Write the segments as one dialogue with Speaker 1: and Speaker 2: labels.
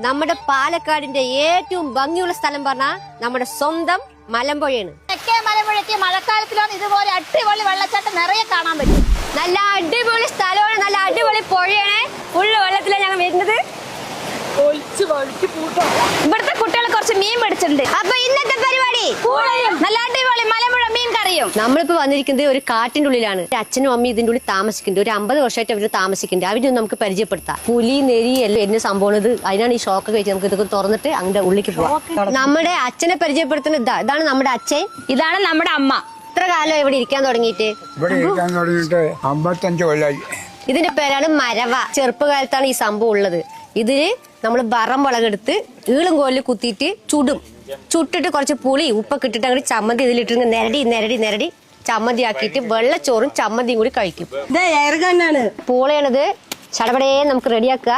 Speaker 1: നമ്മുടെ പാലക്കാടിന്റെ ഏറ്റവും ഭംഗിയുള്ള സ്ഥലം പറഞ്ഞാൽ നമ്മുടെ സ്വന്തം മലമ്പുഴയാണ്.
Speaker 2: തെക്കേ മലമ്പുഴയ്ക്ക് മഴക്കാലത്തിലാണ് ഇതുപോലെ അടിപൊളി വെള്ളച്ചാട്ടം നിറയെ കാണാൻ പറ്റും.
Speaker 1: നല്ല അടിപൊളി സ്ഥലമാണ്, നല്ല അടിപൊളി പുഴയാണ്. ഫുള്ള് വെള്ളത്തിലാണ് ഞങ്ങൾ വരുന്നത്.
Speaker 2: ഇവിടുത്തെ കുട്ടികൾ കുറച്ച് മീൻ പിടിച്ചിട്ടുണ്ട്.
Speaker 1: അപ്പൊ ഇന്നത്തെ പരിപാടി
Speaker 2: നല്ല അടിപൊളി മലമ്പുഴ മീൻ കറിയും.
Speaker 1: നമ്മളിപ്പോ വന്നിരിക്കുന്നത് ഒരു കാട്ടിന്റെ ഉള്ളിലാണ്. അച്ഛനും അമ്മയും ഇതിന്റെ ഉള്ളിൽ താമസിക്കുന്നുണ്ട്. ഒരു 50 വർഷമായിട്ട് അവര് താമസിക്കുന്നുണ്ട്. അവര് നമുക്ക് പരിചയപ്പെടുത്താം. പുലി നെരി എല്ലാം എന്നെ സംഭവം ഇത്. അതിനാണ് ഈ ഷോക്ക് വെച്ച് നമുക്ക് ഇതൊക്കെ തുറന്നിട്ട് അങ്ങോട്ട് ഉള്ളിലേക്ക് പോവാം. നമ്മുടെ അച്ഛനെ പരിചയപ്പെടുത്തുന്ന ഇതാണ് നമ്മുടെ അച്ഛൻ,
Speaker 2: ഇതാണ് നമ്മുടെ അമ്മ.
Speaker 1: ഇത്ര കാലം ഇവിടെ ഇരിക്കാൻ തുടങ്ങിയിട്ട്
Speaker 3: 55 കൊല്ലായി.
Speaker 1: ഇതിന്റെ പേരാണ് മരവ. ചെറുപ്പകാലത്താണ് ഈ സംഭവം ഉള്ളത്. ഇതില് നമ്മൾ ബറം മുളകെടുത്ത് ഈളും കോലിൽ കുത്തിയിട്ട് ചുടും. ചുട്ടിട്ട് കുറച്ച് പുളി ഉപ്പൊക്കെ ഇട്ടിട്ട് അങ്ങനെ ചമ്മന്തി ഇതിലിട്ട് നിരടി നിരടി നിരടി ചമ്മന്തി ആക്കിയിട്ട് വെള്ളച്ചോറും ചമ്മന്തിയും കൂടി കഴിക്കും. പൂളയാണിത്. ചടപടേ നമുക്ക് റെഡിയാക്കുക.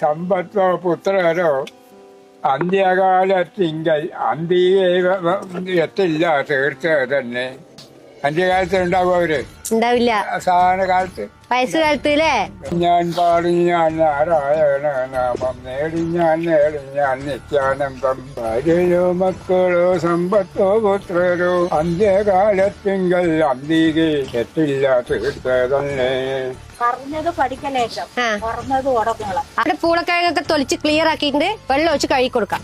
Speaker 3: സമ്പത്തോ പുത്രരോ അന്ത്യകാലത്തിങ്കൽ എത്തില്ല. തീർച്ചയായും തന്നെ അന്ത്യകാലത്ത് ഉണ്ടാവും അവര്.
Speaker 1: ഉണ്ടാവില്ല
Speaker 3: അവസാന കാലത്ത്,
Speaker 1: വയസ്സുകാലത്ത് അല്ലേ.
Speaker 3: ഞാൻ പാടി ഞാൻ നാരായണ നാമം നേടി ഞാൻ നിത്യാനന്ദം. ഭാര്യയോ മക്കളോ സമ്പത്തോ പുത്രരോ അന്ത്യകാലത്തിങ്കൽ അന്തികെ എത്തില്ല. തീർച്ചയായും തന്നെ
Speaker 2: പറഞ്ഞത് പഠിക്കലേശം പറഞ്ഞത് ഉടക്കണം.
Speaker 1: അവിടെ പൂളക്കിഴങ്ങൊക്കെ തൊലിച്ച് ക്ലിയർ ആക്കിയിട്ട് വെള്ളം ഒഴിച്ച് കഴുകി കൊടുക്കാം.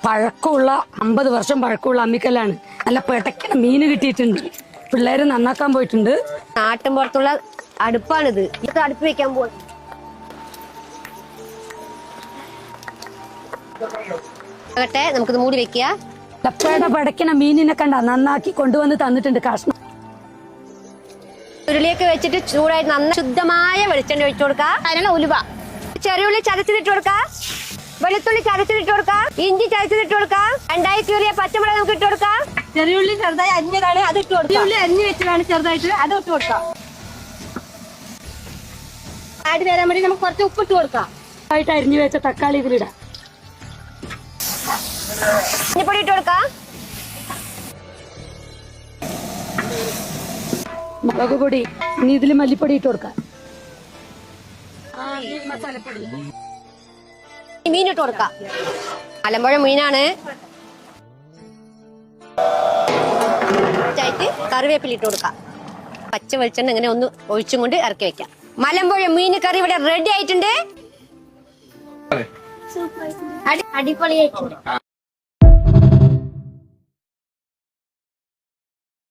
Speaker 4: പഴക്കമുള്ള 50 വർഷം പഴക്കമുള്ള അമ്മിക്കല്ലാണ്. നല്ല പെട്ടക്കണ മീന് കിട്ടിയിട്ടുണ്ട്. പിള്ളേര് നന്നാക്കാൻ പോയിട്ടുണ്ട്.
Speaker 1: നാട്ടിൻ പുറത്തുള്ള അടുപ്പാണിത്. ഇത് അടുപ്പ് വെക്കാൻ പോകും. ആകട്ടെ, നമുക്കിത് മൂടി വെക്കുക.
Speaker 4: ലപ്പയുടെ പടക്കണ മീനിനെ കണ്ട നന്നാക്കി കൊണ്ടുവന്ന് തന്നിട്ടുണ്ട്. കഷ്ണം
Speaker 1: ഉരുളിയൊക്കെ വെച്ചിട്ട് ചൂടായി നന്നായി ശുദ്ധമായ വെളിച്ചെണ്ണ ഒഴിച്ചു കൊടുക്കുക.
Speaker 2: അതിനാണ് ഉലുവ.
Speaker 1: ചെറിയുള്ളി ചതച്ചിട്ട് കൊടുക്കുക. വെളുത്തുള്ളി ചതച്ചിട്ട് കൊടുക്കാം. ഇഞ്ചി ചതച്ചിട്ട് കൊടുക്കാം. 2 കീറിയ പച്ചമുളക് നമുക്ക് ഇട്ട് കൊടുക്കാം.
Speaker 2: ചെറിയുള്ളി ചെറുതായി അരിഞ്ഞതാണ്, അത് ഇട്ട് കൊടുക്കാം. ഉള്ളി അരിഞ്ഞു വെച്ചതാണ് ചെറുതായിട്ട്, അത് ഇട്ട് കൊടുക്കാം. ആടി വരാൻ വേണ്ടി നമുക്ക് കുറച്ച് ഉപ്പിട്ട് കൊടുക്കാം.
Speaker 4: ആയിട്ട് അരിഞ്ഞു വെച്ച തക്കാളി ഇതിലിടാം.
Speaker 1: മഞ്ഞപ്പൊടി ഇട്ട് കൊടുക്കാം.
Speaker 4: മുളക് പൊടി, ഇനി ഇതിൽ മല്ലിപ്പൊടി ഇട്ട് കൊടുക്കാം. മസാലപ്പൊടി,
Speaker 1: മീൻ ഇട്ട് കൊടുക്കാം. മലമ്പുഴ മീനാണ്. കറിവേപ്പില ഇട്ട് കൊടുക്കാം. പച്ച വെളിച്ചെണ്ണ ഇങ്ങനെ ഒന്ന് ഒഴിച്ചും കൊണ്ട് ഇറക്കി വെക്കാം. മലമ്പുഴ മീൻ കറി ഇവിടെ റെഡി ആയിട്ടുണ്ട്.
Speaker 2: അടിപൊളിയായിട്ടുണ്ട്.